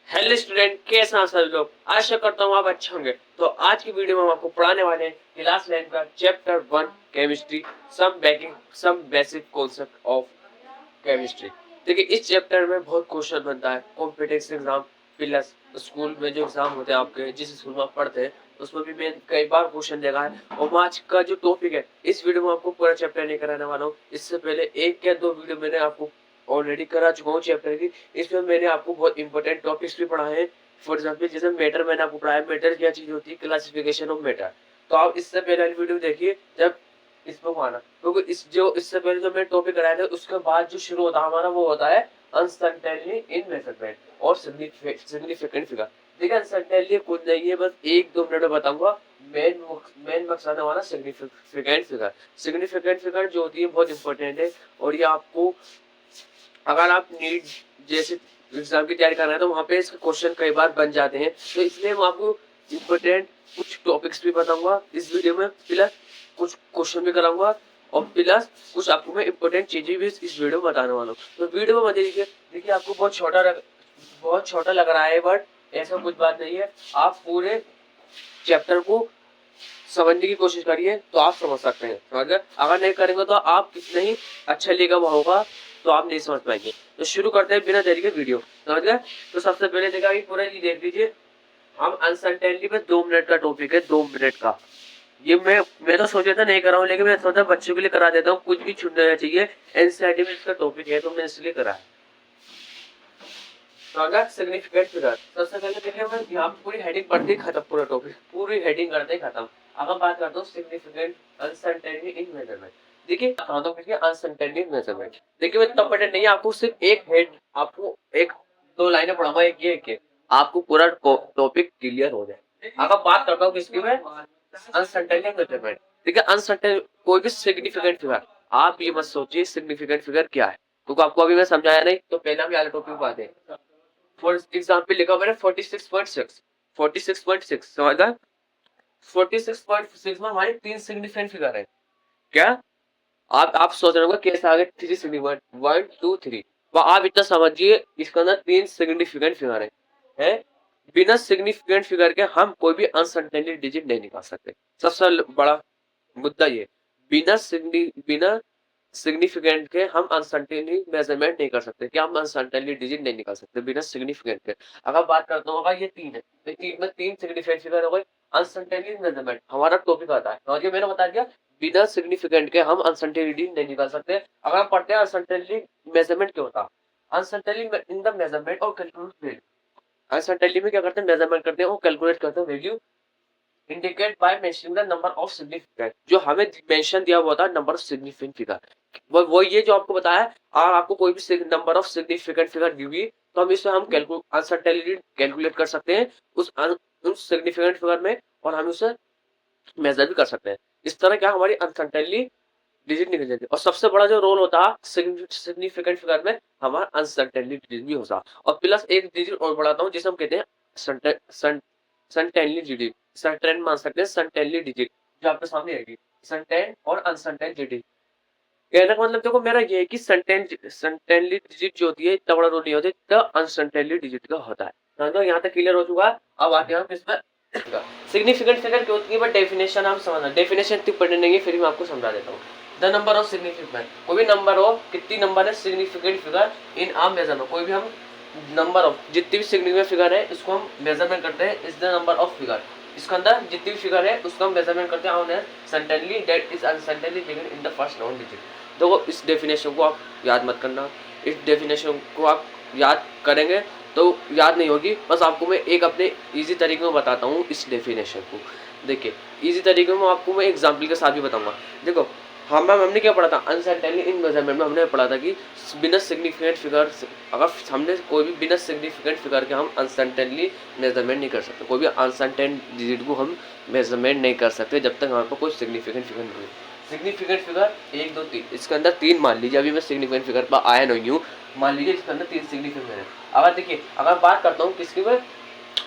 Hello student, कैसे हैं सभी लोग। आशा करता हूँ आप अच्छे होंगे। तो आज की वीडियो में हम आपको पढ़ाने वाले हैं क्लास 9 का chapter 1 chemistry, some basic concept of chemistry. देखिए, इस चैप्टर में बहुत क्वेश्चन बनता है कॉम्पिटिटिव एग्जाम प्लस स्कूल में जो एग्जाम होते हैं आपके, जिस स्कूल में आप पढ़ते हैं उसमें भी मैंने कई बार क्वेश्चन देखा है। और मैं आज का जो टॉपिक है इस वीडियो में आपको पूरा चैप्टर नहीं कराने वाला हूँ। इससे पहले एक या दो वीडियो मैंने आपको ऑलरेडी करा चुका हूँ चैप्टर की। इसमें मैंने आपको बहुत इंपॉर्टेंट टॉपिक्स भी पढ़ाए हैं। फॉर एग्जाम्पल जैसे मैटर मैंने आपको पढ़ाया, मैटर क्या चीज होती है, क्लासिफिकेशन ऑफ मैटर। तो आप इससे पहले वाली वीडियो देखिए जब इसमें आना, क्योंकि इससे पहले जो मैंने टॉपिक कराया था उसके बाद जो शुरू होता है हमारा वो होता है अनसर्टेनली इन मेजरमेंट और सिग्निफिकेंट फिगर। देखिए, अनसर्टेनली कुछ नहीं है, बस एक दो मिनट में बताऊंगा। मेन मकसद है हमारा सिग्निफिकेंट फिगर। सिग्निफिकेंट फिगर जो होती है बहुत इंपॉर्टेंट है। और ये आपको अगर आप नीट जैसे एग्जाम की तैयारी कर रहे हैं तो वहाँ पे इसके क्वेश्चन कई बार बन जाते हैं। तो इसलिए मैं आपको इम्पोर्टेंट कुछ टॉपिक्स भी बताऊंगा इस वीडियो में, प्लस कुछ क्वेश्चन भी कराऊंगा और प्लस कुछ आपको मैं इम्पोर्टेंट चीजें भी इस वीडियो में बताने वाला हूँ। तो वीडियो में मत देखिए। देखिए, आपको बहुत छोटा लग रहा है, बट ऐसा कुछ बात नहीं है। आप पूरे चैप्टर को समझने की कोशिश करिए तो आप समझ सकते हैं। अगर नहीं करेंगे तो आप कितने ही अच्छा लिखा हुआ होगा तो आप नहीं समझ पाएंगे। तो शुरू करते हैं बिना देरी के वीडियो, समझ गए। तो सबसे पहले देखा कि पूरा ये देख लीजिए। हम अनसर्टेनिटी में 2 मिनट का टॉपिक है, 2 मिनट का। ये मैं तो सोचा था नहीं कर रहा हूँ, लेकिन मैं सोचा बच्चों के लिए करा देता हूँ, कुछ भी छूटना चाहिए। एनसीईआरटी में इसका टॉपिक है तो मैं इसलिए करा है। सिग्निफिकेंट फिगर सबसे पहले देखिए, मैं यहाँ पूरी हेडिंग पढ़ते ही खत्म, पूरा टॉपिक पूरी हेडिंग करते ही खत्म। अगर बात करता हूँ सिग्निफिकेंट अनसर्टेनिटी इन मेजरमेंट। देखिए अनसर्टेनिटी इन मेजरमेंट। देखिए, मैं तब पढ़े नहीं, आपको सिर्फ एक हेड, आपको एक दो लाइनें पढ़ाऊंगा, एक ये कि आपको पूरा टॉपिक क्लियर हो जाए। अगर बात करता हूँ किसकी मैं, अनसर्टेनिटी मेजरमेंट। देखिए, अनसर्टेन कोई भी सिग्निफिकेंट फिगर, आप ये मत सोचिए सिग्निफिकेंट फिगर क्या है, क्योंकि आपको अभी मैं समझाया नहीं। तो पहले हम ये टॉपिक बात है। फॉर एग्जाम्पल लिखा मैंने 46.6, 46.6 समझ गए। 46.6 में हमारी 3 सिग्निफिकेंट फिगर है। क्या आप सोच रहे होंगे कैसे आगे 3 सिग्निफिकेंट, 1 2 3। आप इतना समझिए, इसके अंदर 3 सिग्निफिकेंट फिगर है। बिना सिग्निफिकेंट फिगर के हम कोई भी अनसर्टेनिटी डिजिट नहीं निकाल सकते। सबसे बड़ा मुद्दा ये, बिना सिग्निफिकेंट के हम अनसर्टेनली मेजरमेंट नहीं कर सकते, क्या हम अनसर्टेनली डिजिट नहीं निकाल सकते बिना सिग्निफिकेंट के। अगर बात करता हूँ, अगर ये 3 है तो 3 में 3 सिग्निफिकेंट फिगर हो गए। अनसर्टेनली मेजरमेंट हमारा टॉपिक आता है, और ये मैंने बता दिया बिना सिग्निफिकेंट के हम अनसर्टेनिटी नहीं निकाल सकते। अगर हम पढ़ते हैं अनसर्टेनली मेजरमेंट क्या होता है, अनसर्टेनली इन द मेजरमेंट और कैलकुलेट। अनसर्टेनली में क्या करते हैं, मेजरमेंट करते हैं और कैलकुलेट करते हैं value indicate bye mentioning the number of significant. जो हमें मेंशन दिया हुआ था नंबर ऑफ सिग्निफिकेंट फिगर, वो ये जो आपको बताया। और आपको कोई भी नंबर ऑफ सिग्निफिकेंट फिगर दी हुई तो हम इससे हम अनसर्टेनिटी कैलकुलेट कर सकते हैं उस सिग्निफिकेंट फिगर में, और हम उसे मेजर भी कर सकते हैं। इस तरह क्या हमारी अनसर्टेनली डिजिट निकल जाती है। और सबसे बड़ा जो रोल होता है सिग्निफिकेंट फिगर में, हमारा अनसर्टेनली डिजिट भी होता है। और प्लस एक डिजिट और बढ़ाता हूँ जिसे हम कहते हैं सनटेनली डिजिट। सनटेन मान सकते हैं, सनटेनली डिजिट जो आपके सामने आएगी, सनटेन और अनसर्टेन डिजिट। कहने का मतलब देखो मेरा ये है कि सनटेनली डिजिट जो होती है इतना बड़ा रोल नहीं होता, इतना अनसर्टेनली डिजिट का होता है। तो यहाँ तक क्लियर हो चुका। अब आते हैं हम इसमें सिग्निफिकेंट फिगर क्या होती है, बट डेफिनेशन हम समझना, डेफिनेशन इतनी पढ़ने नहीं है, फिर मैं आपको समझा देता हूँ। द नंबर ऑफ सिग्निफिकेंट, कोई भी नंबर हो, कितनी नंबर है सिग्निफिकेंट फिगर इन आम मेजरमेंट। कोई भी हम नंबर ऑफ जितनी भी सिग्निफिकेंट फिगर है इसको हम मेजरमेंट करते हैं, is the number of figure. इसके अंदर जितनी भी फिगर है उसको हम मेजरमेंट करते हैं on certainly that is uncertainly begin in the first non digit. देखो, इस डेफिनेशन को आप याद मत करना, इस डेफिनेशन को आप याद करेंगे तो याद नहीं होगी। बस आपको मैं एक अपने इजी तरीके में बताता हूँ इस डेफिनेशन को। देखिए, इजी तरीके में आपको मैं एग्जाम्पल के साथ भी बताऊंगा। देखो, हमने क्या पढ़ा था, अनसर्टेनली इन मेजरमेंट में हमने पढ़ा था कि बिना सिग्निफिकेंट फिगर, अगर हमने कोई भी बिना सिग्निफिकेंट फिगर के हम अनसर्टेनली मेजरमेंट नहीं कर सकते। कोई भी अनसर्टेन डिजिट को हम मेजरमेंट नहीं कर सकते जब तक हमारे पास कोई सिग्निफिकेंट फिगर नहीं है। सिग्निफिकेंट फिगर 1 2 3, इसके अंदर 3 मान लीजिए। अभी मैं सिग्निफिकेंट फिगर पर आया नहीं हूँ, मान लीजिए इसके अंदर 3 सिग्निफिकेंट है। अगर देखिए, अगर बात करता हूँ किसकी में,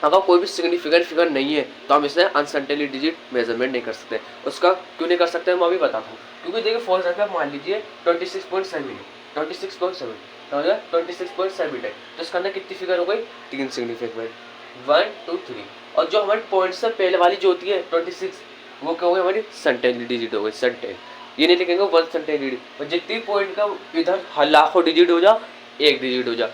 अगर कोई भी सिग्निफिकेंट फिगर नहीं है तो हम इसे अनसर्टेनली डिजिट मेजरमेंट नहीं कर सकते। उसका क्यों नहीं कर सकते मैं अभी बताता हूँ। क्योंकि देखिए, फॉर एग्जाम्पल मान लीजिए 26.7 है, 26.7 समझ गया 26.7 है। तो इसके अंदर कितनी फिगर हो गई 3 सिग्निफिकेंट 1 2 3। और जो हमारे पॉइंट से पहले वाली जो होती है 26 वो क्या हो गई हमारी सेंटेन डिजिट हो गई सेंटेन। ये नहीं लिखेंगे 1 सेंटेन डिजिट और जितनी पॉइंट का इधर लाखों डिजिट हो जा एक डिजिट हो जा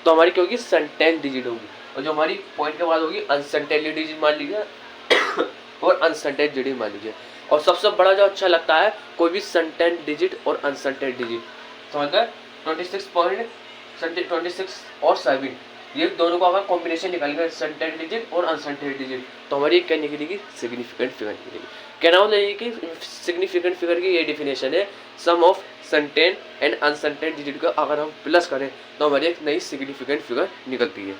तो हमारी क्या होगी सेंटेन डिजिट होगी। और जो हमारी पॉइंट के बाद होगी अनसेंटेन डिजिट मान लीजिए और अनसेंटेन डिजिट मान लीजिए। और सबसे बड़ा जो अच्छा लगता है कोई भी सेंटेन डिजिट और अनसेंटेन डिजिट समझ गए 26 और 7 ये दोनों का अगर कॉम्बिनेशन निकालेंगे सेंटेन डिजिट और अनसेंटेन डिजिट तो हमारी क्या निकलेगी सिग्निफिकेंट फिगर निकलेगी। कहना मतलब ये कि सिग्निफिकेंट फिगर की ये डेफिनेशन है सम ऑफ सेंटेन एंड अनसेंटेन डिजिट का अगर हम प्लस करें तो हमारी एक नई सिग्निफिकेंट फिगर निकलती है।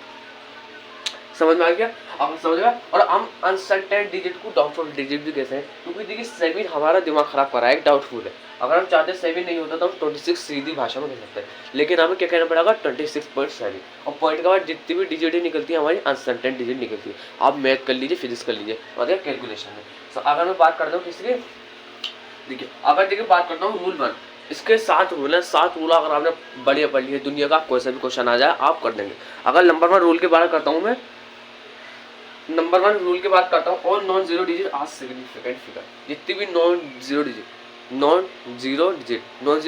समझ में आ गया आप समझ गया। और हम अनसर्टेन डिजिट को डाउटफुल डिजिट भी कहते हैं क्योंकि देखिए 7 हमारा दिमाग खराब कर रहा है डाउटफुल है। अगर हम चाहते 7 नहीं होता तो हम 26 सीधी भाषा में कह सकते हैं लेकिन हमें क्या कहना पड़ेगा 26.7 और पॉइंट के बाद जितनी भी डिजिट निकलती है हमारी अनसर्टेन डिजिट निकलती है। आप मैथ कर लीजिए फिजिक्स कर लीजिए मतलब कैलकुलेशन में। तो अगर मैं बात करता हूँ किसी देखिए अगर देखिए बात करता हूँ रूल 1 इसके 7 रूल है 7 रूल अगर आपने बढ़िया पढ़ लिए दुनिया का कोई सा भी क्वेश्चन आ जाए आप कर देंगे। अगर नंबर 1 रूल के बारे में करता हूँ मैं नंबर 1 रूल की बात करता हूँ और नॉन जीरो डिजिट आज सिग्निफिकेंट फिगर जितनी भी non zero digit non zero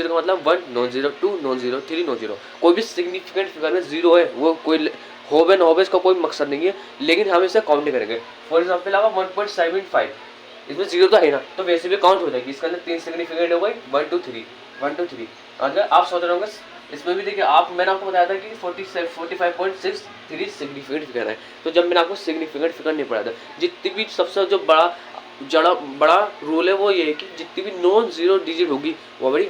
का मतलब 1 non zero 2 non zero 3 non zero कोई भी सिग्निफिकेंट फिगर में जीरो है वो कोई होवे न होवे इसका कोई मकसद नहीं है लेकिन हम इसे काउंट नहीं करेंगे। फॉर एग्जाम्पल अगर 1.75 इसमें जीरो तो है ना तो वैसे भी काउंट हो जाएगी। इसके अंदर 3 सिग्निफिकेंट हो गई 1 2 3 अगर आप सोच रहे होंगे इसमें भी देखिए मैंने आपको बताया था कि 45.63 सिग्निफिकेंट फिगर है। तो जब मैंने आपको सिग्निफिकेंट फिगर नहीं पढ़ाया था जितनी भी सबसे जो बड़ा रूल है वो ये है कि जितनी भी नॉन जीरो डिजिट होगी वो हमारी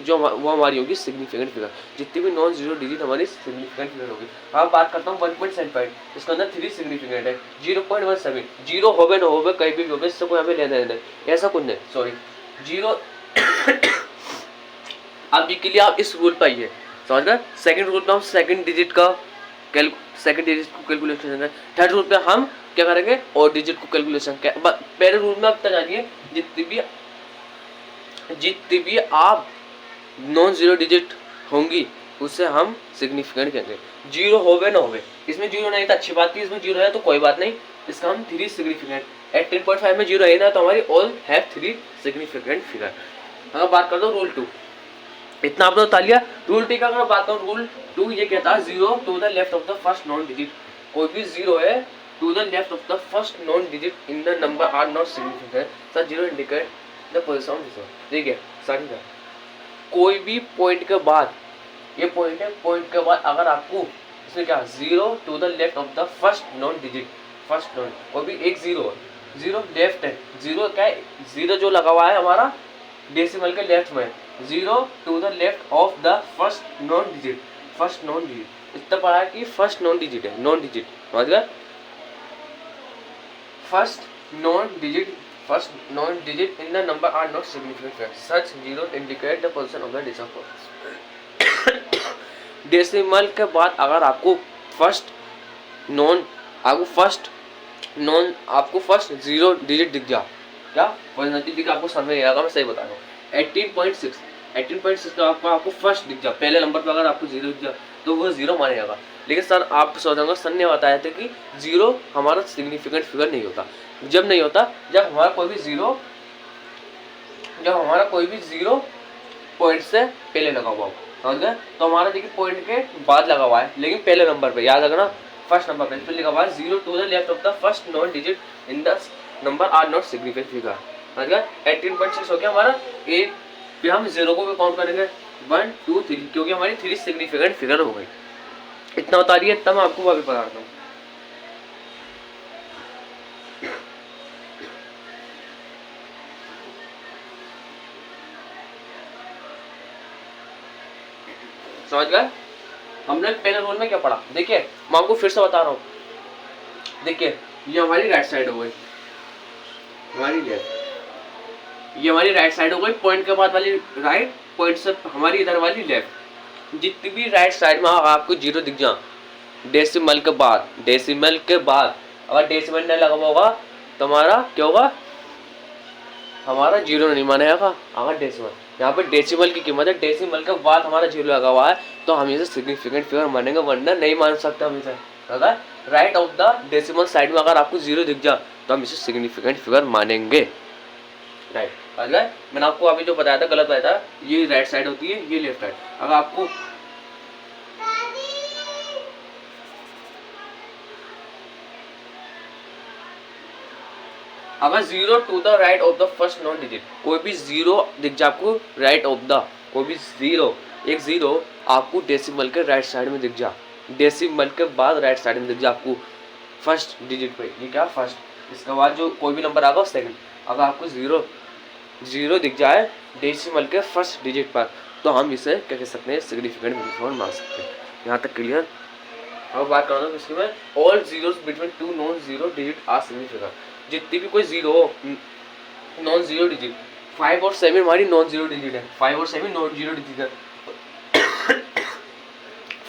वो हमारी होगी सिग्निफिकेंट फिगर। जितनी भी नॉन जीरो डिजिट हमारी सिग्निफिकेंट फिगर होगी। अब बात करता हूँ 1.75 इसके अंदर 3 सिग्निफिकेंट है 0.17 जीरो होवे न होवे कहीं भी होवे इससे कोई हमें लेना देना ऐसा कुछ नहीं सॉरी जीरो अभी के लिए आप इस रूल पर आइए समझ गए। सेकंड रूल पे हम सेकंड डिजिट को कैलकुलेशन करेंगे। थर्ड रूल पे हम क्या करेंगे और डिजिट को कैलकुलेशन पहले रूल में अब तक जानिए जितनी भी आप नॉन जीरो डिजिट होंगी उससे हम सिग्निफिकेंट कहेंगे। जीरो होवे ना होवे इसमें जीरो नहीं तो अच्छी बात थी इसमें जीरो है तो कोई बात नहीं इसका हम 3 सिग्निफिकेंट 18.5 में जीरो है ना तो हमारी ऑल हैव 3 सिग्निफिकेंट फिगर। अगर बात कर दो रूल 2 इतना आपने बता लिया। रूल 2 का अगर बात करूँ रूल 2 ये कहता है zero to the left of the first non digit कोई भी जीरो है to the left of the first non digit in the number are not significant such zero indicate the position of zero. ठीक है सारी का कोई भी point के बाद ये पॉइंट है पॉइंट के बाद अगर आपको इसमें क्या zero to the left of the first non digit first non कोई भी एक जीरो है जीरो लेफ्ट है जीरो क्या है जीरो जो लगा हुआ है हमारा डेसिमल के लेफ्ट में zero to the left of the first non digit इतना पढ़ा है कि फर्स्ट नॉन डिजिट है नॉन डिजिट समझ गए। First non digit in the number are not significant such zero indicate the position of the decimal. Decimal के बाद अगर आपको फर्स्ट जीरो डिजिट दिख जाए क्या पोजीशन आपको समझ नहीं आएगा मैं सही बता रहा हूँ 18.6 का आपको फर्स्ट दिख जाए पहले नंबर पर अगर आपको जीरो दिख जाए तो वो जीरो माना जाएगा। लेकिन सर आप सोचेंगे सर ने बताया था कि जीरो हमारा सिग्निफिकेंट फिगर नहीं होता जब नहीं होता जब हमारा कोई भी जीरो पॉइंट से पहले लगा हुआ हो समझ गए। तो हमारा देखिए पॉइंट के बाद लगा हुआ है लेकिन पहले नंबर पे याद रखना फर्स्ट नंबर पे लिखा हुआ है zero to the left of the first non digit in the number are not significant figure समझ गए। 18.6 हो गया हमारा एक फिर हम जीरो को भी काउंट करेंगे 1 2 3 क्योंकि हमारी 3 सिग्निफिकेंट फिगर हो गई। इतना बता दिए तब मैं आपको अभी बता रहा हूँ। समझ गए हमने पहले रूल में क्या पढ़ा देखिए मैं आपको फिर से बता रहा हूँ। देखिए ये हमारी राइट साइड हो गई हमारी लेफ्ट ये हमारी राइट साइड हो गई पॉइंट के बाद वाली राइट पॉइंट से हमारी इधर वाली लेफ्ट। जितनी भी राइट साइड में आपको जीरो दिख जाए डेसिमल के बाद अगर डेसिमल नहीं लगा होगा तो हमारा क्या होगा हमारा जीरो नहीं मानेगा, अगर डेसिमल, यहाँ पे डेसिमल की कीमत है, डेसिमल के बाद हमारा जीरो लगा हुआ है तो हम इसे सिग्निफिकेंट फिगर मानेंगे, वरना नहीं मान सकते हम इसे। अगर right of the decimal side में अगर आपको जीरो दिख जाए तो हम इसे सिग्निफिकेंट फिगर मानेंगे। राइट, अगर मैंने आपको अभी जो बताया था गलत बताया था, ये राइट साइड होती है, ये लेफ्ट साइड। अगर आपको अगर zero to the right of the first non digit, कोई भी जीरो दिख जाए आपको राइट ऑफ द, कोई भी जीरो, एक जीरो आपको डेसिमल के राइट साइड में दिख जा, डेसिमल के बाद राइट साइड में दिख जा आपको फर्स्ट डिजिट पे, ये क्या फर्स्ट, इसके बाद जो कोई भी नंबर आएगा सेकंड, अगर आपको जीरो जीरो दिख जाए डेसिमल के फर्स्ट डिजिट पर तो हम इसे क्या कह सकते हैं, सिग्निफिकेंट फिगर मान सकते हैं। यहाँ तक क्लियर। अब बात करना हूँ इसके में, all zeros between two non zero digit are significant, जितनी भी कोई जीरो हो नॉन जीरो डिजिट, 5 और 7 हमारी नॉन जीरो डिजिट है, 5 और 7 नॉन जीरो डिजिट है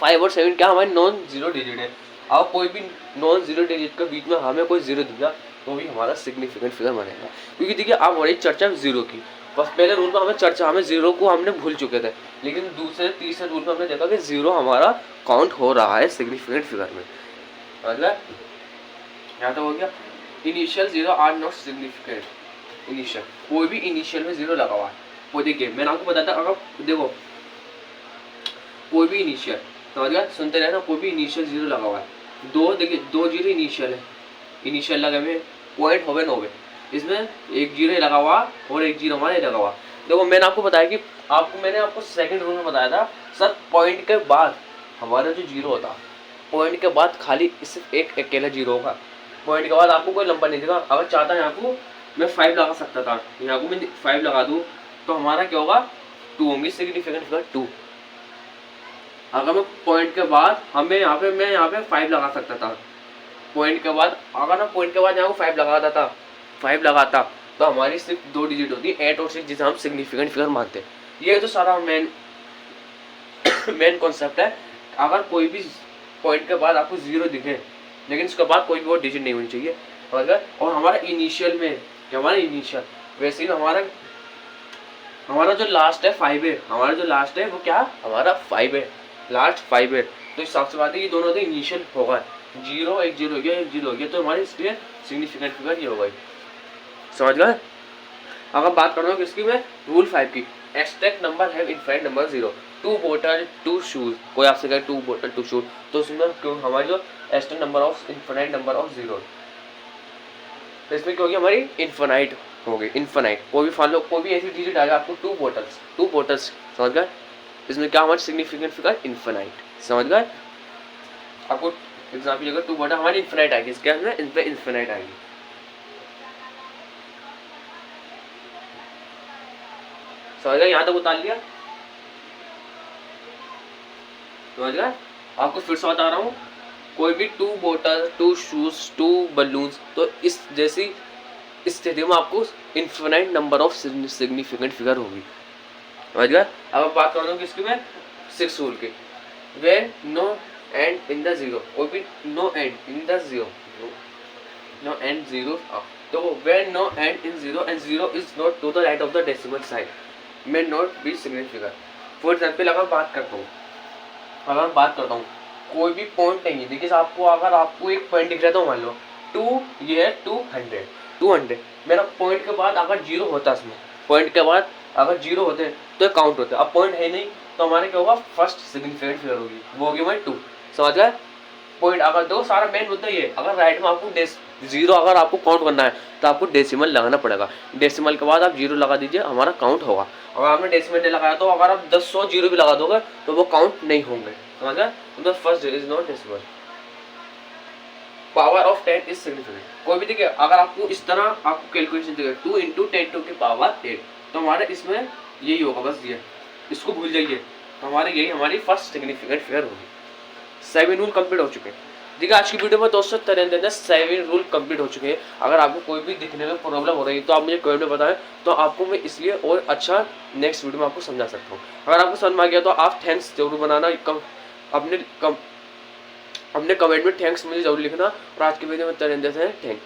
5 और 7 क्या हमारी नॉन जीरो डिजिट है। अब कोई भी नॉन जीरो डिजिट के बीच में हमें कोई जीरो दिख गया तो भी हमारा सिग्निफिकेंट फिगर बनेगा। क्योंकि देखिए आप हमारी चर्चा जीरो की, बस पहले रूल में हमें चर्चा, हमें जीरो को हमने भूल चुके थे, लेकिन दूसरे तीसरे रूल में हमने देखा कि जीरो हमारा काउंट हो रहा है सिग्निफिकेंट फिगर में। मतलब यहाँ तो हो गया initial zero are not significant, initial कोई भी इनिशियल में जीरो लगा हुआ है। वो देखिए मैंने आपको बताया था, अगर देखो कोई भी इनिशियल, समझ गया, सुनते रहे ना, कोई भी इनिशियल जीरो लगा हुआ है, दो देखिए दो जीरो इनिशियल है, इनिशियल लगे हुए पॉइंट होवे नोवे, इसमें एक जीरो लगा हुआ और एक जीरो हमारा लगा हुआ। देखो मैंने आपको बताया कि मैंने आपको सेकंड रूल में बताया था सर, पॉइंट के बाद हमारा जो जीरो होता, पॉइंट के बाद खाली सिर्फ एक अकेला जीरो होगा, पॉइंट के बाद आपको कोई नंबर नहीं देगा। अगर चाहता यहाँ को मैं 5 लगा सकता था, यहाँ को मैं 5 लगा दूँ तो हमारा क्या होगा, 2 होंगी सिग्निफिकेंट फिगर 2। अगर मैं पॉइंट के बाद मैं यहाँ पे 5 लगा सकता था, पॉइंट के बाद अगर मैं पॉइंट के बाद यहाँ को 5 लगाता तो हमारी सिर्फ 2 डिजिट होती है 8 और 6, जिसे हम सिग्निफिकेंट फिगर मानते हैं। ये तो सारा मेन कॉन्सेप्ट है। अगर कोई भी पॉइंट के बाद आपको जीरो दिखे लेकिन उसके बाद कोई भी और डिजिट नहीं होनी चाहिए, और हमारा इनिशियल में हमारा इनिशियल वैसे ही हमारा जो लास्ट है 5 है, हमारा जो लास्ट है वो क्या हमारा 5 है, लास्ट 5 है, तो इस हिसाब से बात है ये दोनों तो इनिशियल होगा, जीरो एक जीरो हो गया, एक जीरो हो गया, तो हमारी इसलिए सिग्निफिकेंट फिगर ये होगा। समझ गए। अगर बात करना हूँ किसकी मैं, रूल 5 की, abstract number have infinite number 0, 2 बोतल 2 शूज, कोई आपसे कहे 2 बोतल 2 शूज तो उसमें क्यों हमारी जो abstract number of infinite number of 0, तो इसमें क्या होगी हमारी इनफाइनाइट होगी, इनफाइनाइट कोई भी ऐसी डिजिट आएगा आपको 2 बोतल्स, समझ गए, इसमें क्या हमारी सिग्निफिकेंट फिगर इनफाइनाइट, समझ गए। आपको एग्जाम्पल अगर 2 बोतल हमारी इनफाइनाइट आएगी, इसके अंदर इन पे इनफाइनाइट आएगी, समझ गए, यहाँ तक उतार लिया, समझ गए। आपको फिर से बता रहा हूँ, कोई भी 2 बोतल 2 शूज 2 बलून्स, तो इस जैसी स्थिति में आपको infinite number of significant figure होगी, समझ गए। अब बात कर रहा हूँ किसकी मैं, 6 रूल की, when no end in the zero, कोई भी no end in the zero, no end zero, तो when no end in zero end zero is not to the right of the decimal side may not be significant figure. For example अगर बात करता हूँ कोई भी point नहीं है, देखिए आपको अगर आपको एक पॉइंट दिख रहा है तो मान लो 2, ये है 200, मेरा पॉइंट के बाद अगर जीरो होता, इसमें पॉइंट के बाद अगर जीरो होते तो काउंट होते, अब पॉइंट है नहीं तो हमारे क्या होगा, फर्स्ट सिग्निफिकेंट फिगर होगी, वो होगी हमारी 2, समझ गए। पॉइंट अगर दो सारा मेन मुद्दा ये, अगर राइट में आपको जीरो अगर आपको काउंट करना है तो आपको डेसिमल लगाना पड़ेगा, डेसिमल के बाद आप जीरो लगा दीजिए, हमारा काउंट होगा। अगर आपने डेसिमल नहीं लगाया तो अगर आप 10 जीरो भी लगा दोगे तो वो काउंट नहीं होंगे, समझ गए। तो first is not decimal. Power of 10 is significant, कोई भी देखिए अगर आपको इस तरह आपको कैलकुलेशन देगा 2 × 10 की पावर 8, तो हमारे इसमें यही होगा, बस ये इसको भूल जाइए, हमारे यही हमारी फर्स्ट सिग्निफिकेंट फिगर होगी। 7 रूल कंप्लीट हो चुके हैं। देखिए आज की वीडियो में दोस्तों 7 रूल कंप्लीट हो चुके हैं। अगर आपको कोई भी दिखने में प्रॉब्लम हो रही है तो आप मुझे कमेंट में बताएं, तो आपको मैं इसलिए और अच्छा नेक्स्ट वीडियो में आपको समझा सकता हूँ। अगर आपको समझ में आ गया तो आप थैंक्स जरूर बनाना, अपने कमेंट में थैंक्स मुझे जरूर लिखना। और आज की वीडियो में 7 हैं, थैंक